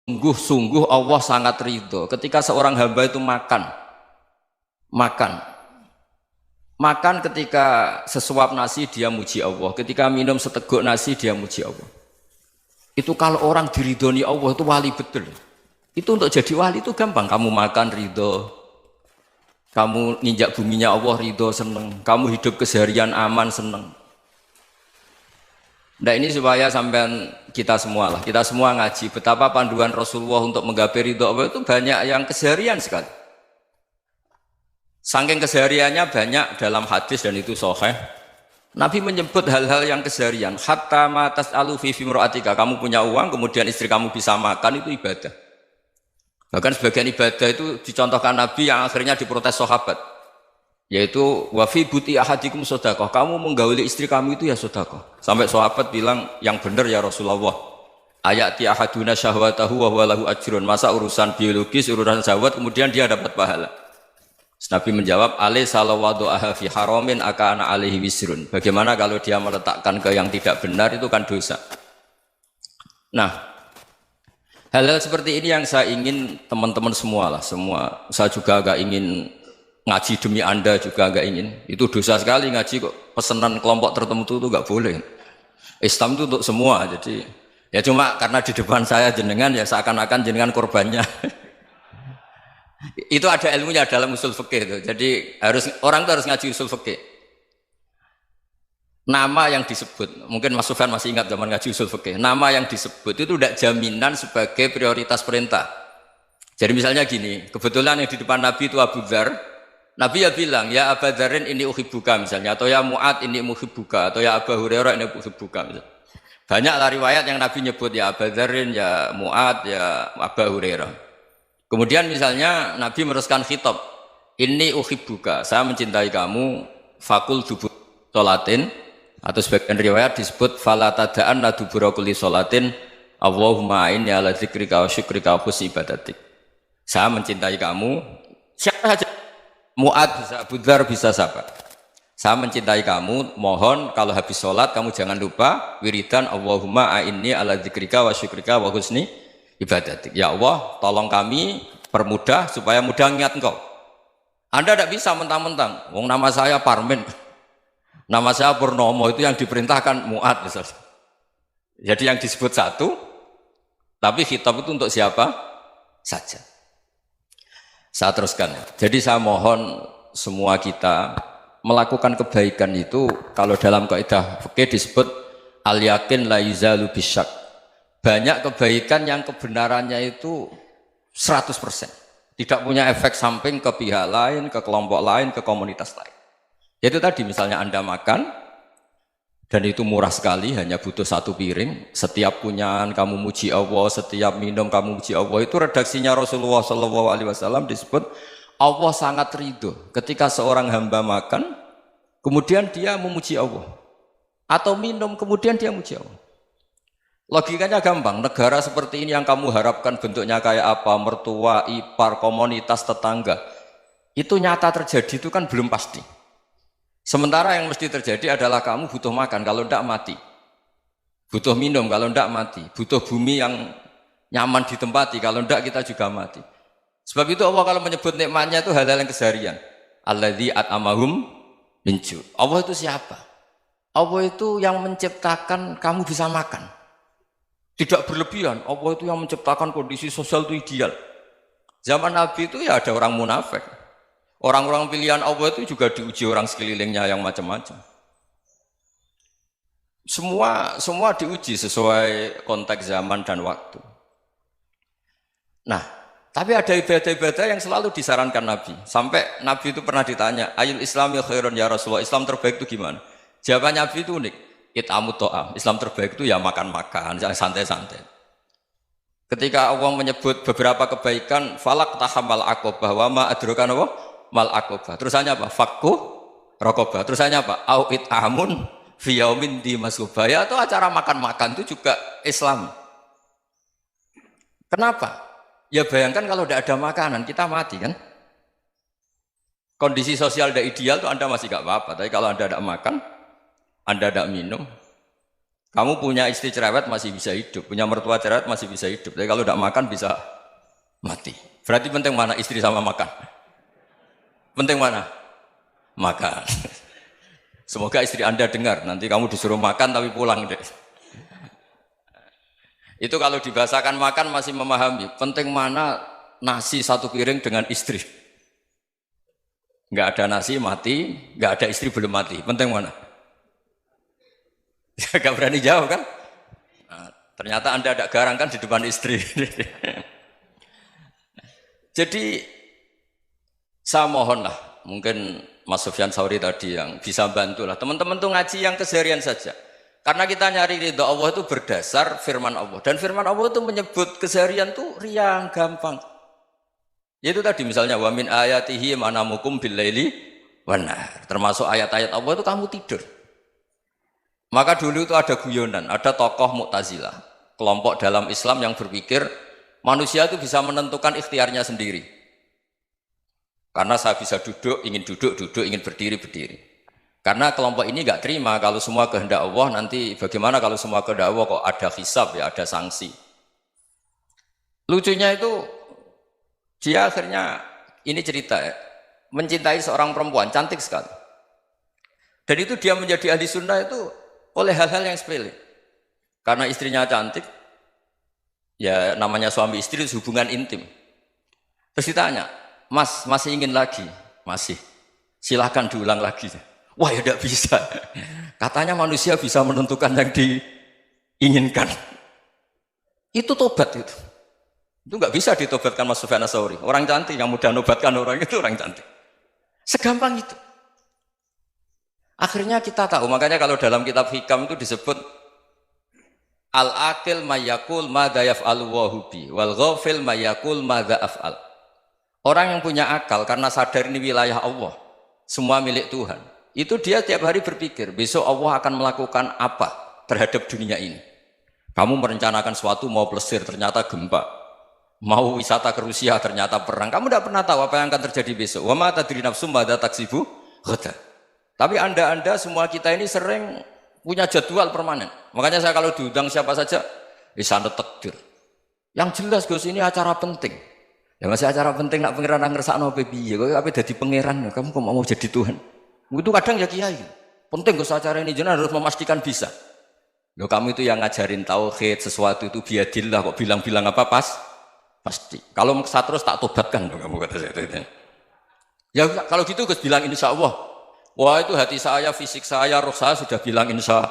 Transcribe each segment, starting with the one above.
Sungguh-sungguh Allah sangat ridho ketika seorang hamba itu makan makan ketika sesuap nasi dia muji Allah, ketika minum seteguk nasi dia muji Allah. Itu kalau orang diridhoni Allah itu wali betul. Itu untuk jadi wali itu gampang, kamu makan ridho, kamu nginjak buminya Allah ridho seneng, kamu hidup keseharian aman seneng. Nah ini supaya sampai kita semua ngaji betapa panduan Rasulullah untuk menggapai ridho Allah itu banyak yang keseharian sekali. Saking kesehariannya banyak dalam hadis dan itu sahih. Nabi menyebut hal-hal yang keseharian. Hatta ma tas'alu fi imra'atika, kamu punya uang kemudian istri kamu bisa makan itu ibadah. Bahkan sebagian ibadah itu dicontohkan Nabi yang akhirnya diprotes sahabat. Yaitu wa fi buti ahadikum sedekah, kamu menggauli istri kamu itu ya sedekah. Sampai sahabat bilang yang benar ya Rasulullah. Ayati ahaduna syahwatahu wa huwa lahu ajrun. Masa urusan biologis, urusan syahwat kemudian dia dapat pahala. Nabi menjawab, alai salawadu aha fi haramin akana alaihi wisrun. Bagaimana kalau dia meletakkan ke yang tidak benar itu kan dosa. Nah, hal-hal seperti ini yang saya ingin teman-teman semua saya juga agak ingin ngaji demi Anda juga agak ingin. Itu dosa sekali ngaji kok pesanan kelompok tertentu itu enggak boleh. Islam itu untuk semua. Jadi ya cuma karena di depan saya jenengan ya seakan-akan jenengan korbannya. Itu ada ilmunya dalam usul fikih itu. Jadi orang itu harus ngaji usul fikih. Nama yang disebut, mungkin Mas Sufyan masih ingat zaman ngaji usul fikih. Nama yang disebut itu tidak jaminan sebagai prioritas perintah. Jadi misalnya gini, kebetulan yang di depan Nabi itu Abu Dzar. Nabi ya bilang, ya Abu Dzarin ini uhibbuka misalnya, atau ya Mu'ad ini muhibbuka, atau ya Abu Hurairah ini uhibbuka misalnya. Banyaklah riwayat yang Nabi nyebut ya Abu Dzarin, ya Mu'ad, ya Abu Hurairah. Kemudian misalnya Nabi meneruskan khitab, ini uhibbuka, saya mencintai kamu, fakul dubur sholatin, atau sebagian riwayat disebut fala tada'an la dubura kulli sholatin, Allahumma inni ala dzikrika wa syukrika wa husni ibadatik. Saya mencintai kamu, siapa saja. Mu'ad bisa, Abu Dzar bisa siapa? Saya mencintai kamu, mohon kalau habis sholat kamu jangan lupa wiridan Allahumma a'inni ala dzikrika wa syukrika wa husni ibadatik. Ya Allah, tolong kami permudah supaya mudah ingat engkau. Anda tidak bisa mentang-mentang, wong nama saya Parmin, nama saya Purnomo, itu yang diperintahkan Mu'ad misalnya. Jadi yang disebut satu, tapi khitab itu untuk siapa saja. Saya teruskan. Jadi saya mohon semua kita melakukan kebaikan itu kalau dalam kaidah fikih disebut al yakin la yuzalu bisyak. Banyak kebaikan yang kebenarannya itu 100%. Tidak punya efek samping ke pihak lain, ke kelompok lain, ke komunitas lain. Itu tadi misalnya Anda makan dan itu murah sekali, hanya butuh satu piring. Setiap punyaan kamu muji Allah, setiap minum kamu muji Allah. Itu redaksinya Rasulullah SAW disebut Allah sangat ridho ketika seorang hamba makan, kemudian dia memuji Allah, atau minum kemudian dia muji Allah. Logikanya gampang. Negara seperti ini yang kamu harapkan bentuknya kayak apa, mertua, ipar, komunitas, tetangga, itu nyata terjadi itu kan belum pasti. Sementara yang mesti terjadi adalah kamu butuh makan, kalau tidak mati. Butuh minum, kalau tidak mati. Butuh bumi yang nyaman ditempati, kalau tidak kita juga mati. Sebab itu Allah kalau menyebut nikmatnya itu hal-hal yang keseharian. Alladzi at'amahum min ju'. Allah itu siapa? Allah itu yang menciptakan kamu bisa makan. Tidak berlebihan. Allah itu yang menciptakan kondisi sosial itu ideal. Zaman Nabi itu ya ada orang munafik. Orang-orang pilihan Allah itu juga diuji orang sekelilingnya yang macam-macam. Semua diuji sesuai konteks zaman dan waktu. Nah, tapi ada ibadah-ibadah yang selalu disarankan Nabi. Sampai Nabi itu pernah ditanya, ayul Islam ya khairun ya Rasulullah, Islam terbaik itu gimana? Jawaban Nabi itu unik. It'amut to'am. Islam terbaik itu ya makan-makan, santai-santai. Ketika Allah menyebut beberapa kebaikan, falak tahamal aqobah wa ma adrokan apa? Mal aqobah. Terusannya apa? Fakku raqobah. Terusannya apa? Au it'amun fi yaumin di masubaya, atau acara makan-makan itu juga Islam. Kenapa? Ya bayangkan kalau tidak ada makanan, kita mati kan? Kondisi sosial tidak ideal itu Anda masih gak apa-apa, tapi kalau Anda tidak makan, Anda tidak minum, Kamu punya istri cerewet masih bisa hidup, punya mertua cerewet masih bisa hidup. Tapi kalau tidak makan bisa mati. Berarti penting mana istri sama makan? Penting mana? Makan. Semoga istri Anda dengar, nanti kamu disuruh makan tapi pulang deh. Itu kalau dibahasakan makan masih memahami. Penting mana nasi satu piring dengan istri. Nggak ada nasi mati, nggak ada istri belum mati. Penting mana? Gak berani jawab kan? Nah, ternyata Anda ada garang kan di depan istri. Jadi saya mohonlah, mungkin Mas Sufyan Sauri tadi yang bisa bantulah. Teman-teman tuh ngaji yang keseharian saja. Karena kita nyari ridha Allah itu berdasar firman Allah. Dan firman Allah itu menyebut keseharian tuh riang, gampang. Yaitu tadi misalnya wa min ayatihi manamukum bil laili wan nahar. Termasuk ayat-ayat Allah itu kamu tidur. Maka dulu itu ada guyonan, ada tokoh Mu'tazilah, kelompok dalam Islam yang berpikir manusia itu bisa menentukan ikhtiarnya sendiri. Karena saya bisa duduk, ingin berdiri, berdiri. Karena kelompok ini nggak terima kalau semua kehendak Allah, nanti bagaimana kalau semua kehendak Allah kok ada hisab ya, ada sanksi. Lucunya itu dia akhirnya ini cerita ya, mencintai seorang perempuan cantik sekali. Dan itu dia menjadi ahli sunnah itu oleh hal-hal yang sepele. Karena istrinya cantik, ya namanya suami istri itu hubungan intim. Terus ditanya, Mas masih ingin lagi? Masih. Silahkan diulang lagi. Wah ya tidak bisa. Katanya manusia bisa menentukan yang diinginkan. Itu tobat itu. Itu nggak bisa ditobatkan Mas Sufyan Ats-Tsauri. Orang cantik yang mudah nobatkan orang itu orang cantik. Segampang itu. Akhirnya kita tahu, makanya kalau dalam kitab Hikam itu disebut al-aqil mayyakul madza yaf'alu wa hubi wal ghafil mayyakul madza af'al. Orang yang punya akal karena sadar ini wilayah Allah, semua milik Tuhan. Itu dia tiap hari berpikir, besok Allah akan melakukan apa terhadap dunia ini. Kamu merencanakan sesuatu mau plesir, ternyata gempa. Mau wisata ke Rusia, ternyata perang. Kamu tidak pernah tahu apa yang akan terjadi besok. Wa ma tadri nafsum madza taksibu ghadan. Tapi anda semua kita ini sering punya jadwal permanen. Makanya saya kalau diundang siapa saja, sanad takdir. Yang jelas Gus ini acara penting. Ya masih acara penting nak pangeran ngersakno piye? Kowe ape dadi pangeran, kamu kok mau jadi Tuhan? Itu kadang ya kiai. Penting Gus acara ini jenengan harus memastikan bisa. Loh kamu itu yang ngajarin tauhid, sesuatu itu biadillah kok bilang-bilang apa pasti. Kalau maksa terus tak tobatkan loh kamu kata saya. Ya kalau gitu Gus bilang insya Allah. Wah itu hati saya, fisik saya, roh saya sudah bilang insya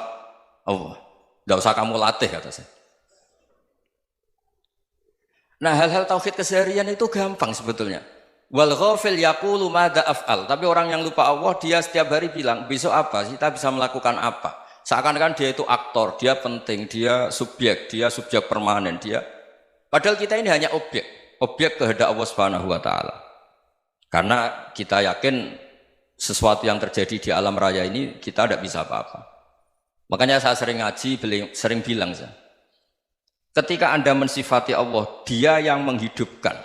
Allah. Tidak usah kamu latih kata saya. Nah hal-hal tauhid keseharian itu gampang sebetulnya. Wal ghafil yaqulu madza af'al. Tapi orang yang lupa Allah dia setiap hari bilang besok apa? Kita bisa melakukan apa? Seakan-akan dia itu aktor, dia penting, dia subjek permanen, dia. Padahal kita ini hanya objek kehendak Allah Subhanahu wa taala. Karena kita yakin sesuatu yang terjadi di alam raya ini kita tidak bisa apa-apa. Makanya saya sering ngaji, sering bilang saya, ketika Anda mensifati Allah, dia yang menghidupkan.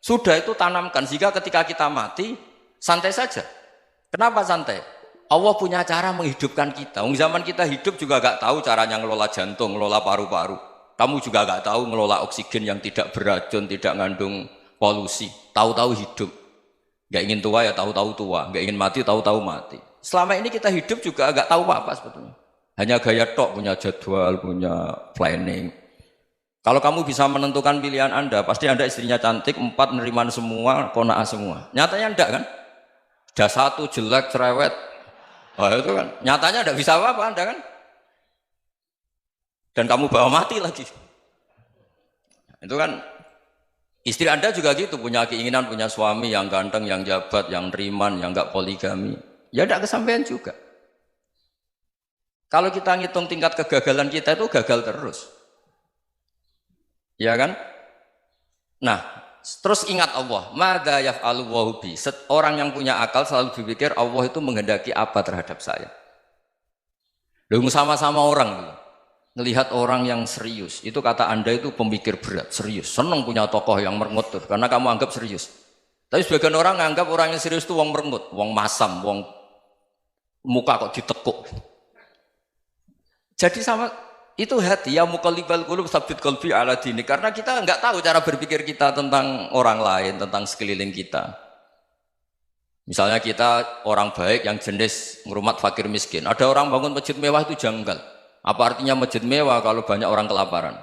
Sudah itu tanamkan, sehingga ketika kita mati, santai saja. Kenapa santai? Allah punya cara menghidupkan kita. Zaman kita hidup juga gak tahu caranya ngelola jantung, ngelola paru-paru. Kamu juga gak tahu ngelola oksigen yang tidak beracun, tidak ngandung polusi. Tahu-tahu hidup. Gak ingin tua ya tahu-tahu tua, gak ingin mati tahu-tahu mati. Selama ini kita hidup juga gak tahu apa sebetulnya. Hanya gaya tok, punya jadwal, punya planning. Kalau kamu bisa menentukan pilihan Anda, pasti Anda istrinya cantik, 4 neriman semua, qanaah semua. Nyatanya enggak kan? Ada 1 jelek, cerewet. Oh itu kan, nyatanya enggak bisa apa-apa Anda kan? Dan kamu bawa mati lagi. Itu kan, istri Anda juga gitu, punya keinginan, punya suami yang ganteng, yang jabat, yang neriman, yang enggak poligami. Ya enggak kesampaian juga. Kalau kita ngitung tingkat kegagalan kita itu gagal terus. Ya kan? Nah, terus ingat Allah, madza yaf'alu wa bi. Orang yang punya akal selalu berpikir Allah itu menghendaki apa terhadap saya. Lalu sama-sama orang ngelihat orang yang serius, itu kata Anda itu pemikir berat, serius. Senang punya tokoh yang merengut tuh, karena kamu anggap serius. Tapi sebagian orang anggap orang yang serius itu wong merengut, wong masam, wong muka kok ditekuk. Jadi sama itu hati ya muqallibal qulub tsabbit qalbi ala dinik, karena kita nggak tahu cara berpikir kita tentang orang lain, tentang sekeliling kita. Misalnya kita orang baik yang jenis ngurmat fakir miskin, ada orang bangun masjid mewah itu janggal. Apa artinya masjid mewah kalau banyak orang kelaparan?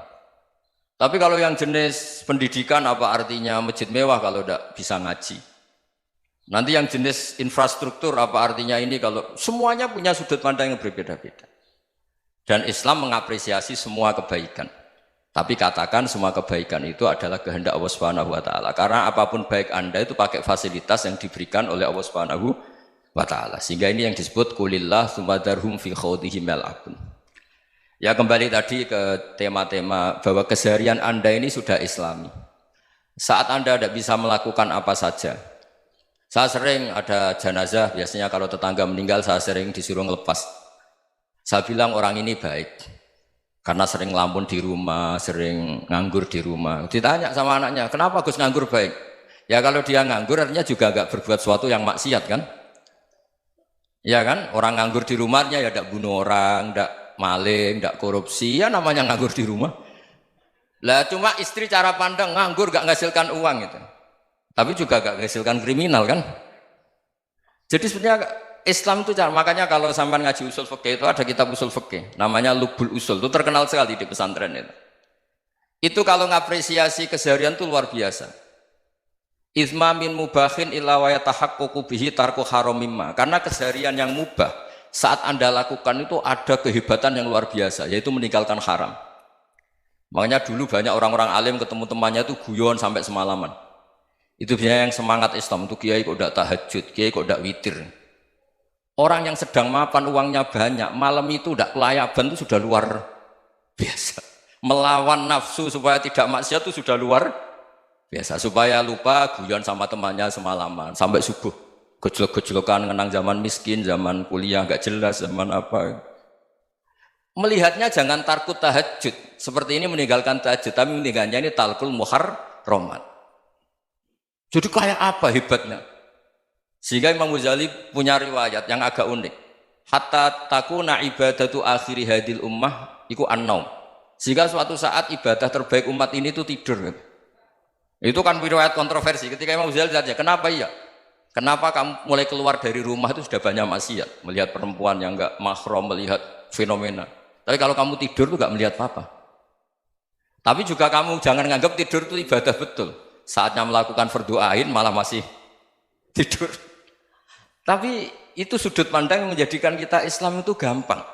Tapi kalau yang jenis pendidikan, apa artinya masjid mewah kalau tidak bisa ngaji? Nanti yang jenis infrastruktur, apa artinya ini kalau semuanya punya sudut pandang yang berbeda-beda. Dan Islam mengapresiasi semua kebaikan. Tapi katakan semua kebaikan itu adalah kehendak Allah Subhanahu wa taala. Karena apapun baik Anda itu pakai fasilitas yang diberikan oleh Allah Subhanahu wa taala. Sehingga ini yang disebut qulillah tsumma darhum fi khawdihim yal'abun. Ya kembali tadi ke tema-tema bahwa keseharian Anda ini sudah Islami. Saat Anda tidak bisa melakukan apa saja. Saya sering ada jenazah, biasanya kalau tetangga meninggal saya sering disuruh ngelepas. Saya bilang orang ini baik. Karena sering ngelamun di rumah, sering nganggur di rumah. Ditanya sama anaknya, kenapa Gus nganggur baik? Ya kalau dia nganggur artinya juga agak berbuat sesuatu yang maksiat kan? Ya kan? Orang nganggur di rumahnya ya tidak bunuh orang, tidak maling, tidak korupsi, ya namanya nganggur di rumah. Lah cuma istri cara pandang nganggur gak menghasilkan uang itu. Tapi juga gak menghasilkan kriminal kan? Jadi sebenarnya Islam itu cara, makanya kalau sampai ngaji usul fikih itu ada kitab usul fikih namanya Lubul Usul, itu terkenal sekali di pesantren itu. Itu kalau ngapresiasi keseharian itu luar biasa. Izma min mubahin illa wa yatahaqqaqu bihi tarku haramimma. Karena keseharian yang mubah saat Anda lakukan itu ada kehebatan yang luar biasa, yaitu meninggalkan haram. Makanya dulu banyak orang-orang alim ketemu temannya itu guyon sampai semalaman. Itu biasanya yang semangat Islam itu kiai kok tidak tahajud, kiai kok tidak witir. Orang yang sedang mapan uangnya banyak, malam itu tidak kelayaban itu sudah luar biasa. Melawan nafsu supaya tidak maksiat itu sudah luar biasa. Supaya lupa guyon sama temannya semalaman sampai subuh. Gejlok-gejlokan ngenang zaman miskin, zaman kuliah nggak jelas, zaman apa. Melihatnya jangan tarkut tahajud. Seperti ini meninggalkan tahajud, tapi meninggalkannya ini talkul muharramat. Jadi kayak apa hebatnya? Sehingga Imam Ghazali punya riwayat yang agak unik. Hatta takuna ibadatu akhiri hadil ummah iku an-naum. Sehingga suatu saat ibadah terbaik umat ini itu tidur. Itu kan riwayat kontroversi. Ketika Imam Ghazali tanya, kenapa iya? Kenapa kamu mulai keluar dari rumah itu sudah banyak maksiat? Melihat perempuan yang enggak mahram, melihat fenomena. Tapi kalau kamu tidur itu enggak melihat apa-apa. Tapi juga kamu jangan nganggap tidur itu ibadah betul. Saatnya melakukan fardu ain malah masih tidur. Tapi itu sudut pandang yang menjadikan kita Islam itu gampang.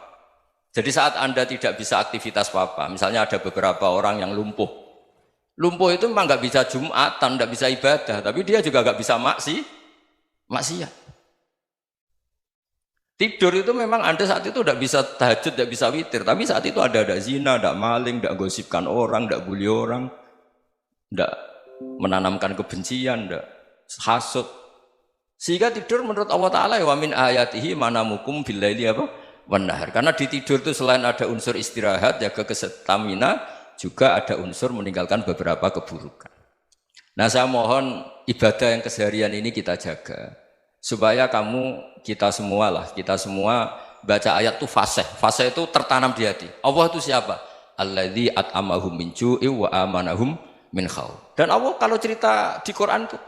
Jadi saat Anda tidak bisa aktivitas apa-apa, misalnya ada beberapa orang yang lumpuh. Lumpuh itu memang nggak bisa Jumatan, nggak bisa ibadah, tapi dia juga nggak bisa maksiat. Tidur itu memang Anda saat itu tidak bisa tahajud, tidak bisa witir, tapi saat itu ada zina, ada maling, tidak gosipkan orang, tidak bully orang, tidak menanamkan kebencian, tidak hasud. Sehingga tidur menurut Allah Ta'ala wa min ayatihi manamukum billaili apa? Wan-nahar. Karena di tidur itu selain ada unsur istirahat, jaga kestamina, juga ada unsur meninggalkan beberapa keburukan. Nah saya mohon ibadah yang keseharian ini kita jaga. Supaya kita semua baca ayat itu fasih. Fasih itu tertanam di hati. Allah itu siapa? Alladzi at'amahum min ju'i wa amanahum min khauf. Dan Allah kalau cerita di Quran itu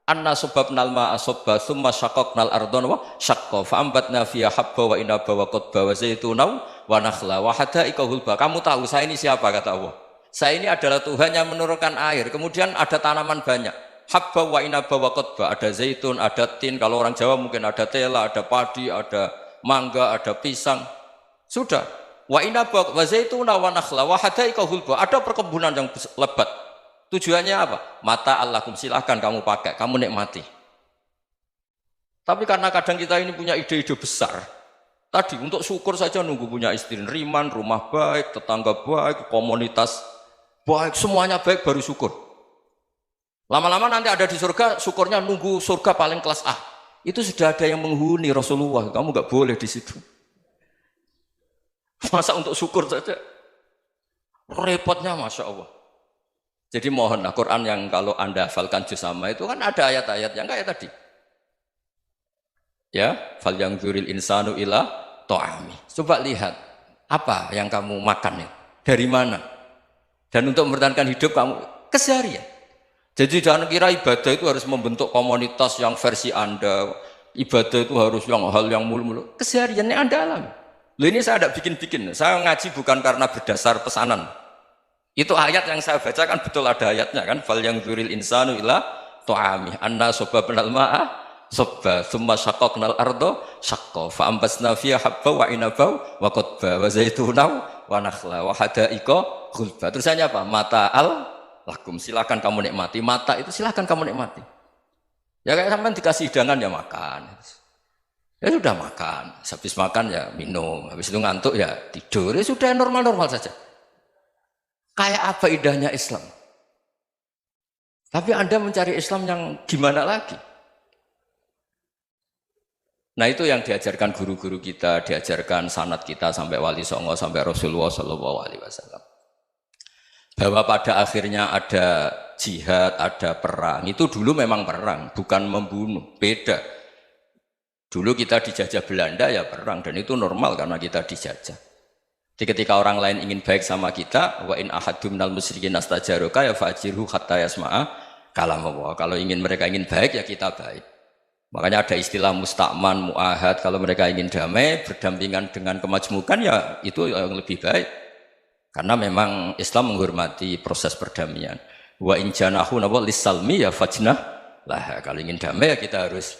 anna sababnal ma'a sabba tsumma syaqqaqnal ardha wa syaqqa fa ambatna fiha habba wa inaba wa qadba wa zaituna wa nakhla wa hadaika hulba. Kamu tahu saya ini siapa kata Allah? Saya ini adalah Tuhan yang menurunkan air, kemudian ada tanaman banyak. Habba wa inaba wa qadba, ada zaitun, ada tin, kalau orang Jawa mungkin ada tela, ada padi, ada mangga, ada pisang. Sudah. Wa inaba wa zaituna wa nakhla wa hadaika hulba, ada perkebunan yang lebat. Tujuannya apa? Mata Allahkum, silahkan kamu pakai, kamu nikmati. Tapi karena kadang kita ini punya ide-ide besar. Tadi untuk syukur saja nunggu punya istri riman, rumah baik, tetangga baik, komunitas baik, semuanya baik baru syukur. Lama-lama nanti ada di surga, syukurnya nunggu surga paling kelas A. Itu sudah ada yang menghuni Rasulullah, kamu nggak boleh di situ. Masa untuk syukur saja? Repotnya Masya Allah. Jadi mohonlah Quran yang kalau Anda hafalkan juz sama itu kan ada ayat-ayat yang kayak tadi. Ya, fal yang dzuril insanu ila ta'ami. Coba lihat, Apa yang kamu makan ya? Dari mana? Dan untuk mempertahankan hidup kamu keseharian. Jadi jangan kira ibadah itu harus membentuk komunitas yang versi Anda. Ibadah itu harus yang hal yang mulu-mulu. Kesehariannya Anda alami. Loh ini saya tidak bikin-bikin. Saya ngaji bukan karena berdasar pesanan. Itu ayat yang saya baca kan betul ada ayatnya kan. Fal yang dzuril insanu ila tu'ami anna soba benal ma'ah soba thumma syaqqaqnal ardo syaqqa fa ambasna fiha habba wa inaba wa qadba wa zaituna wa nakhla wa hadaika ghulba. Terusannya apa? Mata'al lakum, silakan kamu nikmati. Mata itu silakan kamu nikmati. Ya kayak sampean dikasih hidangan ya makan. Ya sudah makan, habis makan ya minum, habis itu ngantuk ya tidur. Ya sudah normal-normal saja. Kayak apa indahnya Islam? Tapi Anda mencari Islam yang gimana lagi? Nah itu yang diajarkan guru-guru kita, diajarkan sanad kita sampai Wali Songo, sampai Rasulullah SAW. Bahwa pada akhirnya ada jihad, ada perang. Itu dulu memang perang, bukan membunuh, beda. Dulu kita dijajah Belanda ya perang, dan itu normal karena kita dijajah. Jadi ketika orang lain ingin baik sama kita, wa in ahadum minal musyrikin astajaroka ya fajirhu hatta yasma'a kalam Allah. Kalau mereka ingin baik ya kita baik. Makanya ada istilah musta'man, mu'ahad. Kalau mereka ingin damai, berdampingan dengan kemajmukan ya itu yang lebih baik. Karena memang Islam menghormati proses perdamaian. Wa in janahu lis-salmi ya fajnah lah. Kalau ingin damai ya kita harus